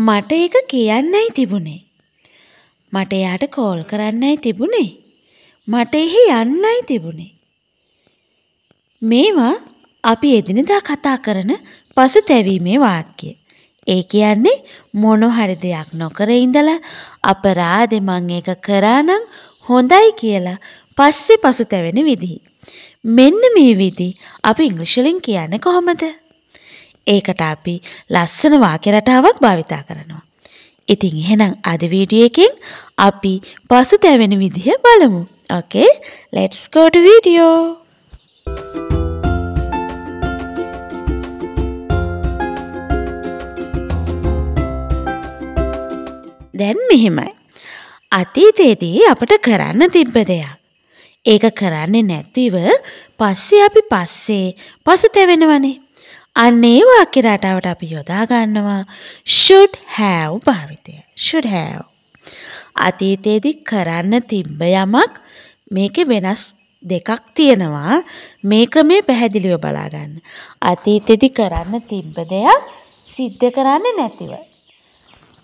මට ඒක කියන්නයි තිබුණේ. මට එයාට කෝල් කරන්නයි තිබුණේ. මට එහෙ යන්නයි තිබුණේ. මේවා අපි එදිනෙදා කතා කරන පසුතැවීමේ වාක්‍ය. ඒ කියන්නේ මොන හරි දෙයක් නොකර ඉඳලා අපරාධේ මං ඒක කරා නම් හොඳයි කියලා පස්සේ පසුතැවෙන විදිහ. මෙන්න මේ විදි අපි ඉංග්‍රීසි වලින් කියන්නේ කොහොමද? ඒකට අපි ලස්සන වාක්‍ය රටාවක් භාවිතා කරනවා. ඉතින් එහෙනම් අද වීඩියෝ එකෙන් අපි පසුතැවෙන විදිහ බලමු. Okay, let's go to video. දැන් මෙහෙමයි. අතීතයේදී අපට කරන්න තිබ්බ දෙයක්. ඒක කරන්නේ නැතිව පස්සේ අපි පසුතැවෙනවනේ. අන්න ඒ වාක්‍ය රටාවට අපි යොදා ගන්නවා should have භාවිතය. should have. අතීතයේදී කරන්න තිබ්බ යමක් මේකේ වෙනස් දෙකක් තියෙනවා. මේ ක්‍රමයේ පැහැදිලිව බලා ගන්න. අතීතයේදී කරන්න තිබ්බ දෙයක් සිද්ධ කරන්නේ නැතිව.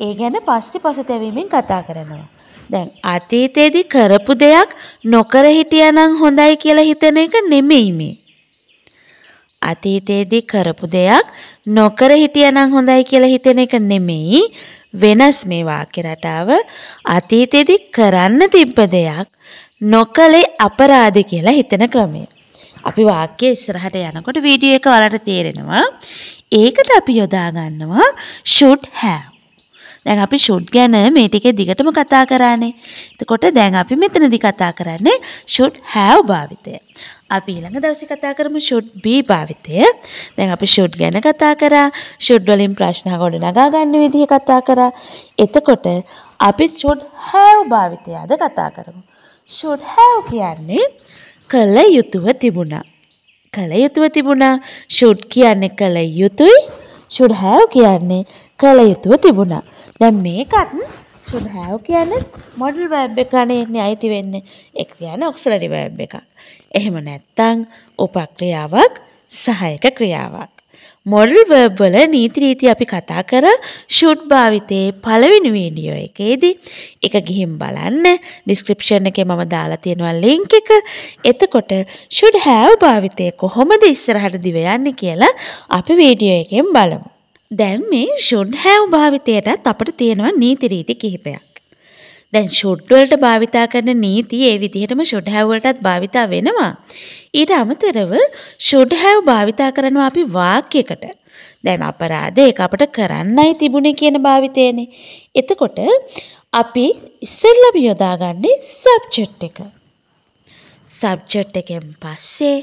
ඒ ගැන පස්සේ පසුතැවීමෙන් කතා කරනවා. දැන් අතීතයේදී කරපු දෙයක් නොකර හිටියානම් හොඳයි කියලා හිතන එක නෙමෙයි මේ. අතීතයේදී කරපු දෙයක් නොකර හිටියානම් හොඳයි කියලා හිතන එක නෙමෙයි. වෙනස් මේ වාක්‍ය රටාව අතීතයේදී කරන්න තිබ්බ දෙයක් නොකලේ අපරාධ කියලා හිතන ක්‍රමය. අපි වාක්‍ය ඉස්සරහට යනකොට වීඩියෝ එක ඔයාලට තේරෙනවා. ඒකට අපි යොදා ගන්නවා should have. දැන් අපි should ගැන මේ ටිකේ දිගටම කතා කරානේ. එතකොට දැන් අපි මෙතනදී කතා කරන්නේ should have භාවිතය. අපි ඊළඟ දවසේ කතා කරමු should be භාවිතය. දැන් අපි should ගැන කතා කරා. should වලින් ප්‍රශ්න ගොඩනගා ගන්න විදිහ කතා කරා. එතකොට අපි should have භාවිතය අද කතා කරමු. should have කියන්නේ කළ යුතුව තිබුණා. කළ යුතුව තිබුණා. should කියන්නේ කළ යුතුයි. should have කියන්නේ කළ යුතුව තිබුණා. දැන් මේකත් should have කියන්නේ modal verb එකනේ අයිති වෙන්නේ. ඒක කියන්නේ auxiliary verb එකක්. එහෙම නැත්නම් උපක්‍රියාවක් සහායක ක්‍රියාවක්. modal verb වල නීති රීති අපි කතා කර should භාවිතයේ පළවෙනි වීඩියෝ එකේදී ඒක ගිහින් බලන්න. description එකේ මම දාලා තියෙනවා link එක. එතකොට should have භාවිතය කොහොමද ඉස්සරහට දිව යන්නේ කියලා අපි වීඩියෝ එකෙන් බලමු. දැන් මේ should have භාවිතයටත් අපිට තියෙනවා නීති රීති කිහිපයක්. දැන් should වලට භාවිතා කරන නීති ඒ විදිහටම should have වලටත් භාවිතා වෙනවා. ඊට අමතරව should have භාවිතා කරනවා අපි වාක්‍යයකට. දැන් අපරාධ ඒක අපිට කරන්නයි තිබුණේ කියන භාවිතයනේ. එතකොට අපි ඉස්සෙල්ලාම යොදාගන්නේ subject එක. subject එකෙන් පස්සේ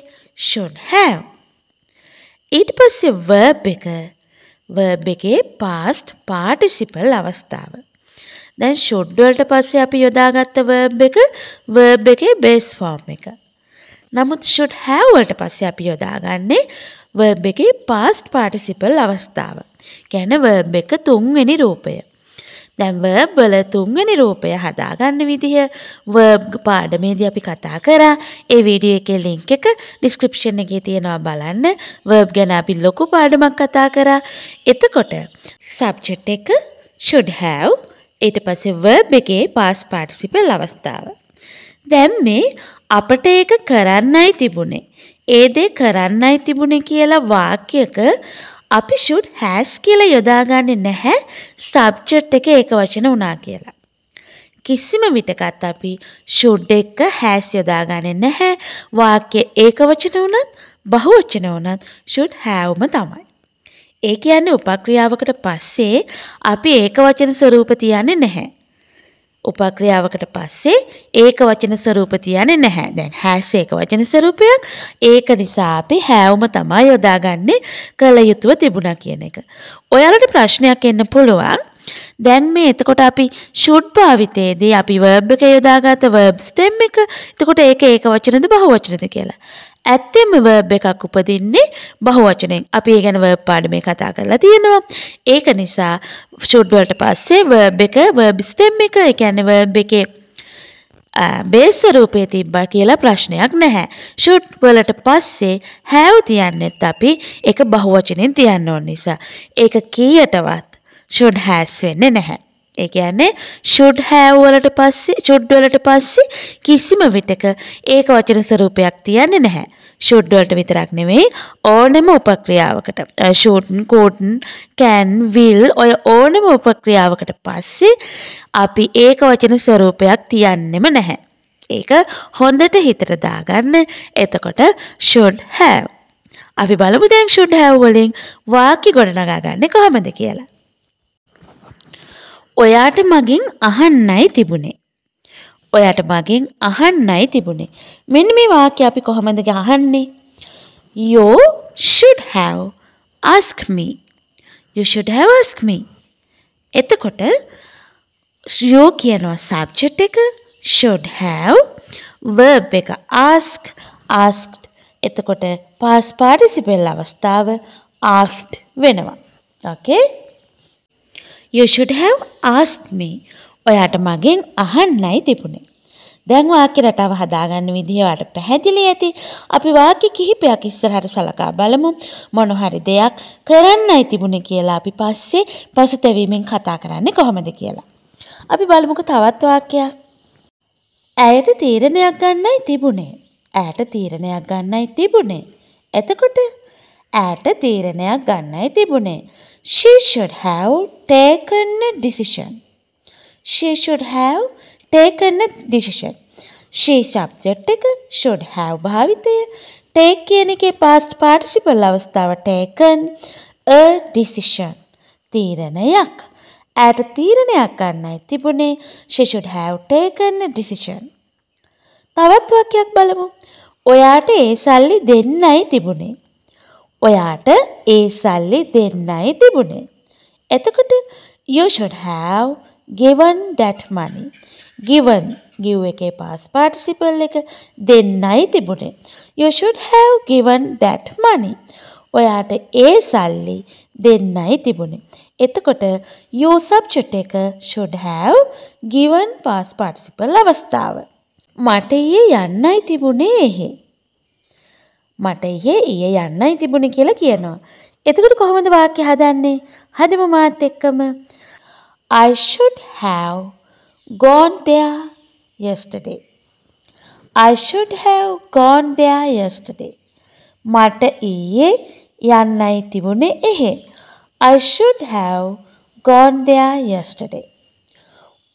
should have. ඊට පස්සේ verb එක. verb එකේ past participle අවස්ථාව. දැන් should වලට පස්සේ අපි යොදාගත්ත verb එකේ base form එක. නමුත් should have වලට පස්සේ අපි යොදාගන්නේ verb එකේ past participle අවස්ථාව. කියන්නේ verb එක තුන්වෙනි රූපය. දැන් verb වල තුන්වෙනි රූපය හදාගන්න විදිහ verb පාඩමේදී අපි කතා කරා. ඒ වීඩියෝ එකේ link එක description එකේ තියෙනවා බලන්න. verb ගැන අපි ලොකු පාඩමක් කතා කරා. එතකොට subject එක should have ඊට පස්සේ verb එකේ past participle අවස්ථාව. දැන් මේ අපට ඒක කරන්නයි තිබුණේ. ඒ දේ කරන්නයි තිබුණේ කියලා වාක්‍යයක අපි should has කියලා යොදාගන්නේ නැහැ subject එක ඒක වචන වුණා කියලා. කිසිම විටකත් අපි should එක has යොදාගන්නේ නැහැ. වාක්‍ය ඒක වචන වුණත් බහුවචන වුණත් should haveම තමයි. ඒ කියන්නේ උපක්‍රියාවකට පස්සේ අපි ඒක වචන ස්වරූප තියන්නේ නැහැ. උපක්‍රියාවකට පස්සේ ඒක වචන ස්වරූප තියන්නේ නැහැ. දැන් has ඒක වචන ස්වරූපයක්. ඒක නිසා අපි haveම තමයි යොදාගන්නේ කළ යුතුව තිබුණා කියන එක. ඔයාලට ප්‍රශ්නයක් එන්න පුළුවන්. දැන් මේ එතකොට අපි should භාවිතයේදී අපි verb එක යොදාගත්ත verb stem එක. එතකොට ඒක වචනද බහුවචනද කියලා. ඇත්තෙන්ම verb එකක් උපදින්නේ බහුවචනෙන්. අපි ඒ ගැන verb පාඩමේ කතා කරලා තියෙනවා. ඒක නිසා should වලට පස්සේ verb stem එක, ඒ කියන්නේ verb එකේ බේස් ස්වරූපයේ තිබ්බා කියලා ප්‍රශ්නයක් නැහැ. should වලට පස්සේ have තියන්නෙත් අපි ඒක බහුවචනෙන් තියන්න ඕන නිසා. ඒක කීයටවත් should has වෙන්නේ නැහැ. ඒ කියන්නේ should have වලට පස්සේ කිසිම විටක ඒක වචන ස්වරූපයක් තියන්නේ නැහැ. should වලට විතරක් නෙවෙයි ඕනෙම උපක්‍රියාවකට should, could, can, will ඔය ඕනෙම උපක්‍රියාවකට පස්සේ අපි ඒක වචන ස්වරූපයක් තියන්නෙම නැහැ. ඒක හොඳට හිතට දාගන්න. එතකොට should have. අපි බලමු දැන් should have වලින් වාක්‍ය ගොඩනගා ගන්න කොහොමද කියලා. ඔයාට මගෙන් අහන්නයි තිබුණේ. ඔයාට මගෙන් අහන්නයි තිබුණේ. මෙන්න මේ වාක්‍ය අපි කොහොමද අහන්නේ? You should have asked me. You should have asked me. එතකොට you කියනවා subject එක, should have, verb එක ask, asked. එතකොට past participle අවස්ථාව asked වෙනවා. Okay? You should have asked me. ඔයාට මගෙන් අහන්නයි තිබුණේ. දැන් වාක්‍ය රටාව හදාගන්න විදිහ ඔයාට පැහැදිලි ඇති. අපි වාක්‍ය කිහිපයක් ඉස්සරහට සලකා බලමු. මොන හරි දෙයක් කරන්නයි තිබුණේ කියලා අපි පස්සේ පසුතැවීමෙන් කතා කරන්නේ කොහොමද කියලා. අපි බලමුකෝ තවත් වාක්‍යයක්. ඇයට තීරණයක් ගන්නයි තිබුණේ. ඇයට තීරණයක් ගන්නයි තිබුණේ. එතකොට ඇයට තීරණයක් ගන්නයි තිබුණේ. She should have taken a decision. She should have taken a decision. She subject එක, should have භාවිතය, take කියන එකේ past participle අවස්ථාව taken, a decision තීරණයක්. ඇයට තීරණයක් ගන්නයි තිබුණේ. She should have taken a decision. තවත් වාක්‍යයක් බලමු. ඔයාට ඒ සල්ලි දෙන්නයි තිබුණේ. ඔයාට ඒ සල්ලි දෙන්නයි තිබුණේ. එතකොට you should have given that money. Given, give එකේ past participle එක දෙන්නයි තිබුණේ. You should have given that money. ඔයාට ඒ සල්ලි දෙන්නයි තිබුණේ. එතකොට you subject එක should have given past participle අවස්ථාව. මට ඊයේ යන්නයි තිබුණේ එහෙ. මට ඊයේ යන්නයි තිබුණේ කියලා කියනවා. එතකොට කොහොමද වාක්‍ය හදන්නේ? හදමු මාත් එක්කම. I should have gone there yesterday. I should have gone there yesterday. මට ඊයේ යන්නයි තිබුණේ එහෙ. I should have gone there yesterday.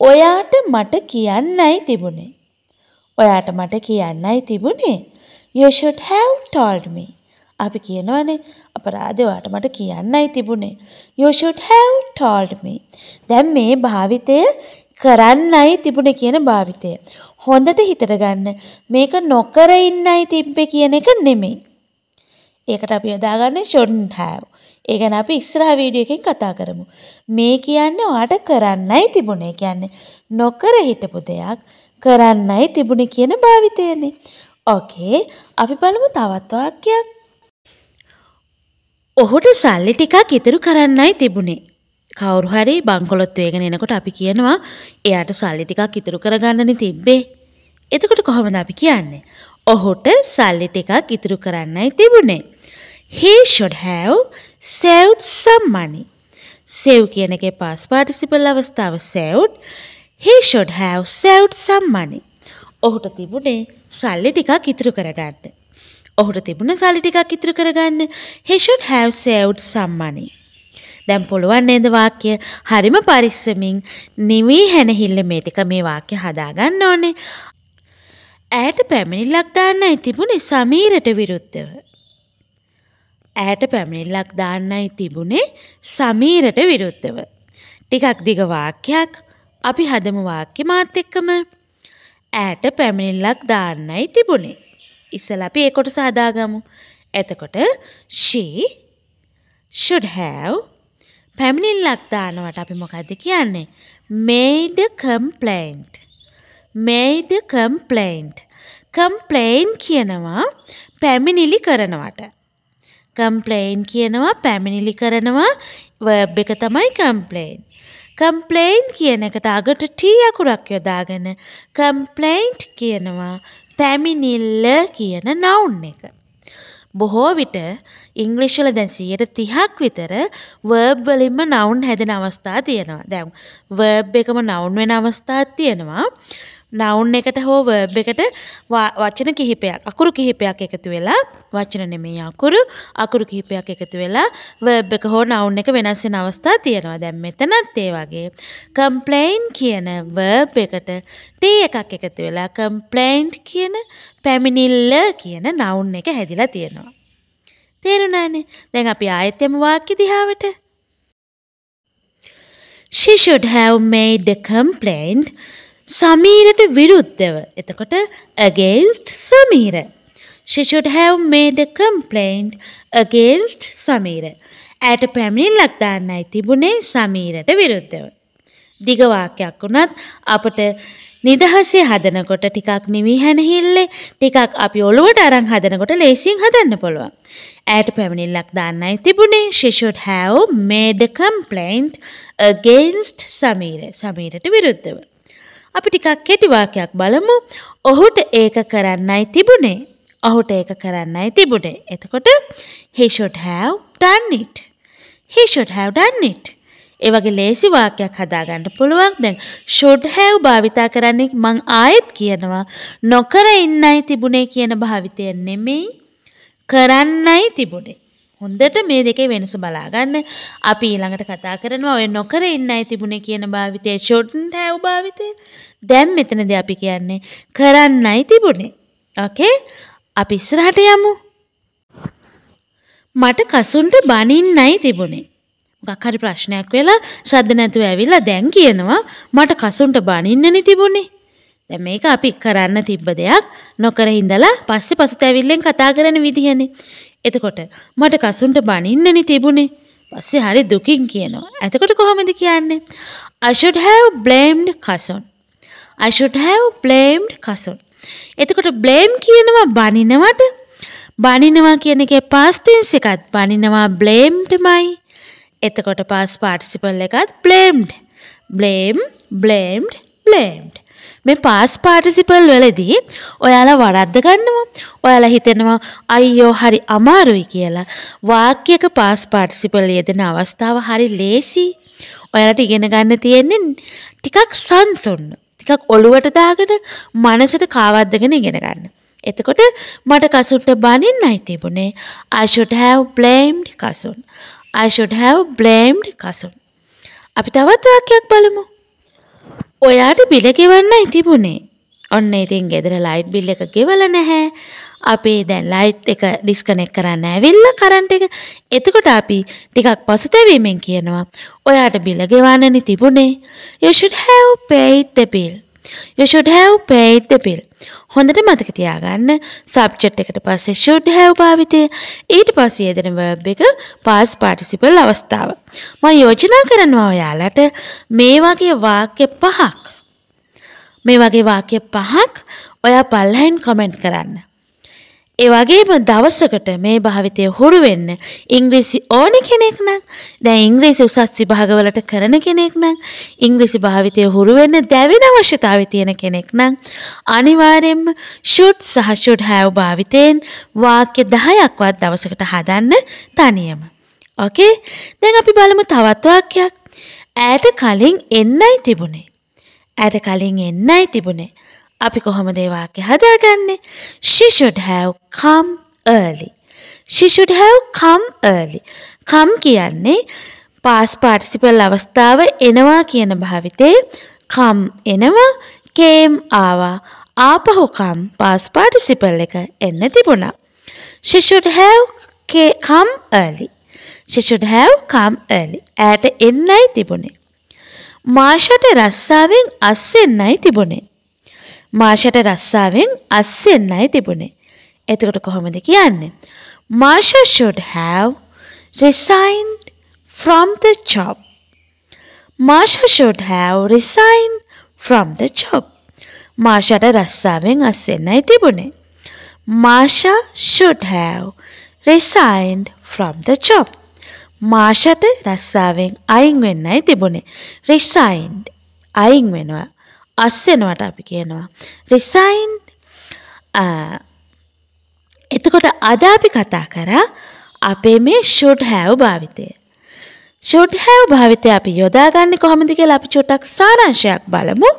ඔයාට මට කියන්නයි තිබුණේ. ඔයාට මට කියන්නයි තිබුණේ. You should have told me. අපි කියනවානේ අපරාධේ ඔයාට මට කියන්නයි තිබුණේ. You should have told me. දැන් මේ භාවිතය කරන්නයි තිබුණේ කියන භාවිතය. හොඳට හිතට ගන්න. මේක නොකර ඉන්නයි තිබ්බේ කියන එක නෙමෙයි. ඒකට අපි යොදාගන්නේ shouldn't have. ඒ ගැන අපි ඉස්සරහ වීඩියෝ එකකින් කතා කරමු. මේ කියන්නේ ඔයාට කරන්නයි තිබුණේ. කියන්නේ නොකර හිටපු දෙයක් කරන්නයි තිබුණේ කියන භාවිතයනේ. ඕකේ, අපි බලමු තවත් වාක්‍යයක්. ඔහුට සල්ලි ටිකක් ඉතුරු කරන්නයි තිබුණේ. කවුරු හරි බංකොලොත් වේගෙන එනකොට අපි කියනවා එයාට සල්ලි ටිකක් ඉතුරු කරගන්නනේ තිබ්බේ. එතකොට කොහොමද අපි කියන්නේ? ඔහුට සල්ලි ටිකක් ඉතුරු කරන්නයි තිබුණේ. He should have saved some money. Save කියන එකේ past participle අවස්ථාව saved. He should have saved some money. ඔහුට තිබුණේ සල්ලි ටිකක් ඉතුරු කරගන්න. ඔහුට තිබුණේ සල්ලි ටිකක් ඉතුරු කරගන්න. He should have saved some money. දැන් පුළුවන් නේද වාක්‍ය හරිම පරිස්සමින් නිවි හැනහිල්ල මේ ටික මේ වාක්‍ය හදාගන්න ඕනේ. ඇයට පැමිණිල්ලක් දාන්නයි තිබුණේ සමීරට විරුද්ධව. ඇයට පැමිණිල්ලක් දාන්නයි තිබුණේ සමීරට විරුද්ධව. ටිකක් දිග වාක්‍යයක්. අපි හදමු වාක්‍ය මාත් එක්කම. ඇයට පැමිණිල්ලක් දාන්නයි තිබුණේ. ඉස්සෙල්ලා අපි ඒ කොටස හදාගමු. එතකොට she should have පැමිණිල්ලක් දානවට අපි මොකද්ද කියන්නේ? made a complaint. made a complaint. complain කියනවා පැමිණිලි කරනවට. complain කියනවා පැමිණිලි කරනවා. verb එක තමයි complain. complain කියන එකට අගට t අකුරක් යොදාගෙන complaint කියනවා පැමිණිල්ල කියන noun එක. බොහෝ විට ඉංග්‍රීසි වල දැන් 30% විතර verb වලින්ම noun හැදෙන අවස්ථා තියෙනවා. දැන් verb එකම noun වෙන අවස්ථාවක් තියෙනවා. noun එකට හෝ verb එකට වචන කිහිපයක් අකුරු කිහිපයක් එකතු වෙලා වචන නෙමෙයි අකුරු කිහිපයක් එකතු වෙලා verb එක හෝ noun එක වෙනස් වෙන අවස්ථා තියෙනවා. දැන් මෙතනත් ඒ වගේ complain කියන verb එකට t එකක් එකතු වෙලා complaint කියන පැමිණිල්ල කියන noun එක හැදිලා තියෙනවා. තේරුණානේ? දැන් අපි ආයෙත් යමු වාක්‍ය දිහාවට. She should have made a complaint සමීරට විරුද්ධව. එතකොට against Sameera. She should have made a complaint against Sameera. ඇයට පැමිණිල්ලක් දාන්නයි තිබුණේ සමීරට විරුද්ධව. දිග වාක්‍යයක් වුණත් අපට නිදහසේ හදනකොට ටිකක් නිවිහැනහිල්ලේ ටිකක් අපි ඔළුවට අරන් හදනකොට ලේසියෙන් හදන්න පුළුවන්. ඇයට පැමිණිල්ලක් දාන්නයි තිබුණේ. She should have made a complaint against Sameera. සමීරට විරුද්ධව. අපි ටිකක් කෙටි වාක්‍යයක් බලමු. ඔහුට ඒක කරන්නයි තිබුණේ. ඔහුට ඒක කරන්නයි තිබුණේ. එතකොට he should have done it. He should have done it. ඒ වගේ ලේසි වාක්‍යයක් හදාගන්න පුළුවන්. දැන් should have භාවිතා කරන්නේ මං ආයෙත් කියනවා නොකර ඉන්නයි තිබුණේ කියන භාවිතය නෙමෙයි කරන්නයි තිබුණේ. හොඳට මේ දෙකේ වෙනස බලා ගන්න. අපි ඊළඟට කතා කරනවා ඔය නොකර ඉන්නයි තිබුණේ කියන භාවිතය shouldn't have භාවිතය. දැන් මෙතනදී අපි කියන්නේ කරන්නයි තිබුණේ. ඕකේ? අපි ඉස්සරහට යමු. මට කසුන්ට බනින්නයි තිබුණේ. මොකක් හරි ප්‍රශ්නයක් වෙලා සද්ද නැතුව ඇවිල්ලා දැන් කියනවා මට කසුන්ට බනින්නනේ තිබුණේ. දැන් මේක අපි කරන්න තිබ්බ දෙයක් නොකර ඉඳලා පස්සේ පසුතැවිල්ලෙන් කතා කරන විදිහනේ. එතකොට මට කසුන්ට බනින්නනේ තිබුණේ. පස්සේ හරි දුකින් කියනවා. එතකොට කොහොමද කියන්නේ? I should have blamed Kasun. I should have blamed Kasun. එතකොට blame කියනවා බනිනවට. බනිනවා කියන එකේ past tense එකත් බනිනවා blamed-මයි. එතකොට past participle එකත් blamed. blame, blamed, blamed. මේ past participle වලදී ඔයාලා වරද්ද ගන්නවා. ඔයාලා හිතනවා අයියෝ හරි අමාරුයි කියලා. වාක්‍යයක past participle යෙදෙන අවස්ථාව හරි ලේසි. ඔයාලට ඉගෙන ගන්න තියෙන්නේ ටිකක් සංසුන්න. ටිකක් ඔළුවට දාගෙන මනසට කාවද්දගෙන ඉගෙන ගන්න. එතකොට මට කසුන්ට බනින්නයි තිබුණේ. I should have blamed Kasun. I should have blamed Kasun. අපි තවත් වාක්‍යයක් බලමු. ඔයාට බිල ගෙවන්නයි තිබුණේ. ඔන්න ඉතින් ගෙදර ලයිට් බිල් එක ගෙවලා නැහැ. අපි දැන් ලයිට් එක ඩිස්කනෙක්ට් කරන්න ඇවිල්ලා කරන්ට් එක. එතකොට අපි ටිකක් පසුතැවීමෙන් කියනවා ඔයාට බිල ගෙවන්නනේ තිබුණේ. You should have paid the bill. You should have paid the bill. හොඳට මතක තියාගන්න සබ්ජෙක්ට් එකට පස්සේ should have භාවිතය ඊට පස්සේ යෙදෙන verb එක past participle අවස්ථාව. මම යෝජනා කරනවා ඔයාලට මේ වගේ වාක්‍ය පහක් ඔයා පල්ලෙන් කමෙන්ට් කරන්න. ඒ වගේම දවසකට මේ භාවිතය හුරු වෙන්න ඉංග්‍රීසි ඕනි කෙනෙක් නම් දැන් ඉංග්‍රීසි උසස් විභාගවලට කරන කෙනෙක් නම් ඉංග්‍රීසි භාවිතය හුරු වෙන්න දැවෙන අවශ්‍යතාවය තියෙන කෙනෙක් නම් අනිවාර්යයෙන්ම should සහ should have භාවිතයෙන් වාක්‍ය 10ක්වත් දවසකට හදන්න තනියම. ඕකේ? දැන් අපි බලමු තවත් වාක්‍යයක්. ඈට කලින් එන්නයි තිබුණේ. ඈට කලින් එන්නයි තිබුණේ. අපි කොහොමද ඒ වාක්‍ය හදාගන්නේ? She should have come early. She should have come early. come කියන්නේ past participle අවස්ථාව එනවා කියන භාවිතේ come එනවා came ආවා ආපහු come past participle එක එන්න තිබුණා. She should have come early. She should have come early. ඈට එන්නයි තිබුණේ. මාෂට රස්සාවෙන් අස්සෙන්නයි තිබුණේ. මාෂට රස්සාවෙන් අස්සෙන්නයි තිබුණේ. එතකොට කොහොමද කියන්නේ? Marsha should have resigned from the job. Marsha should have resigned from the job. මාෂට රස්සාවෙන් අස්සෙන්නයි තිබුණේ. Marsha should have resigned from the job. මාෂට රස්සාවෙන් අයින් වෙන්නයි තිබුණේ. resigned අයින් වෙනවා. අස්සෙනවට අපි කියනවා resigned. එතකොට අද අපි කතා කරා අපේ මේ should have භාවිතය. should have භාවිතය අපි යොදාගන්නේ කොහොමද කියලා අපි චුට්ටක් සාරාංශයක් බලමු.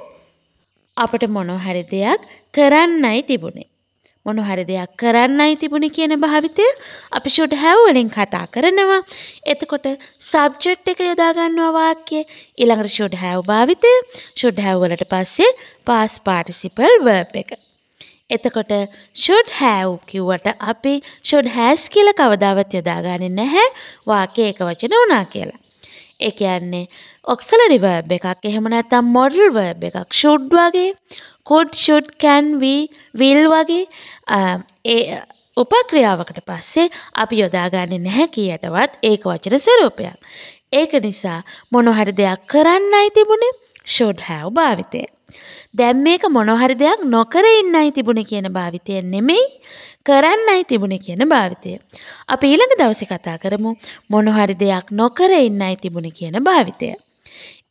අපිට මොනවා හරි දෙයක් කරන්නයි තිබුණේ. මොනවා හරි දෙයක් කරන්නයි තිබුණේ කියන භාවිතය අපි should have වලින් කතා කරනවා. එතකොට subject එක යොදා ගන්නවා වාක්‍යයේ. ඊළඟට should have භාවිතය. should have වලට පස්සේ past participle verb එක. එතකොට should have කිව්වට අපි should has කියලා කවදාවත් යොදාගන්නේ නැහැ වාක්‍ය එක වචන වුණා කියලා. ඒ කියන්නේ auxiliary verb එකක් එහෙම නැත්නම් modal verb එකක් should වගේ could should can will වගේ ඒ උපක්‍රියාවකට පස්සේ අපි යොදාගන්නේ නැහැ කීයටවත් ඒක වචන ස්වරූපයක්. ඒක නිසා මොන හරි දෙයක් කරන්නයි තිබුණේ should have භාවිතය. දැන් මේක මොන හරි දෙයක් නොකර ඉන්නයි තිබුණේ කියන භාවිතය නෙමෙයි කරන්නයි තිබුණේ කියන භාවිතය. අපි ඊළඟ දවසේ කතා කරමු මොන හරි දෙයක් නොකර ඉන්නයි තිබුණේ කියන භාවිතය.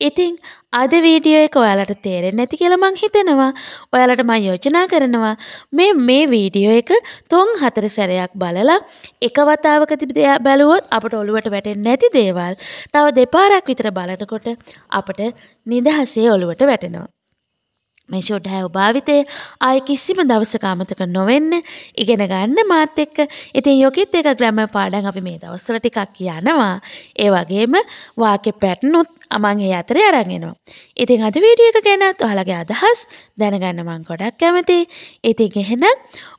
ඉතින් අද වීඩියෝ එක ඔයාලට තේරෙන්නේ නැති කියලා මං හිතනවා. ඔයාලට මම යෝජනා කරනවා මේ වීඩියෝ එක 3-4 සැරයක් බලලා එක වතාවකදී බැලුවොත් අපට ඔළුවට වැටෙන්නේ නැති දේවල් තව දෙපාරක් විතර බලනකොට අපට නිදහසේ ඔළුවට වැටෙනවා. මේ should have භාවිතය ආයි කිසිම දවසක අමතක නොවෙන්න ඉගෙන ගන්න මාත් එක්ක. ඉතින් යොකිත් එක ග්‍රැමර් පාඩම් අපි මේ දවස්වල ටිකක් කියනවා. ඒ වගේම වාක්‍ය පැටර්න් උත් මම ඒ අතරේ අරන් එනවා. ඉතින් අද වීඩියෝ එක ගැන ඔයාලගේ අදහස් දැනගන්න මම ගොඩක් කැමතියි. ඉතින් එහෙනම්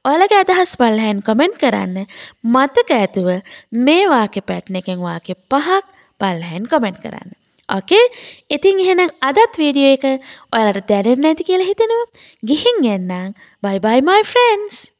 ඔයාලගේ අදහස් පල්ලෙන් කමෙන්ට් කරන්න. මතක ඇතුව මේ වාක්‍ය පැටර්න් එකෙන් වාක්‍ය 5ක් පල්ලෙන් කමෙන්ට් කරන්න. ඕකේ. ඉතින් එහෙනම් අදත් වීඩියෝ එක ඔයාලට දැනෙන්නේ නැති කියලා හිතෙනවා. ගිහින් එන්නම්. bye bye my friends.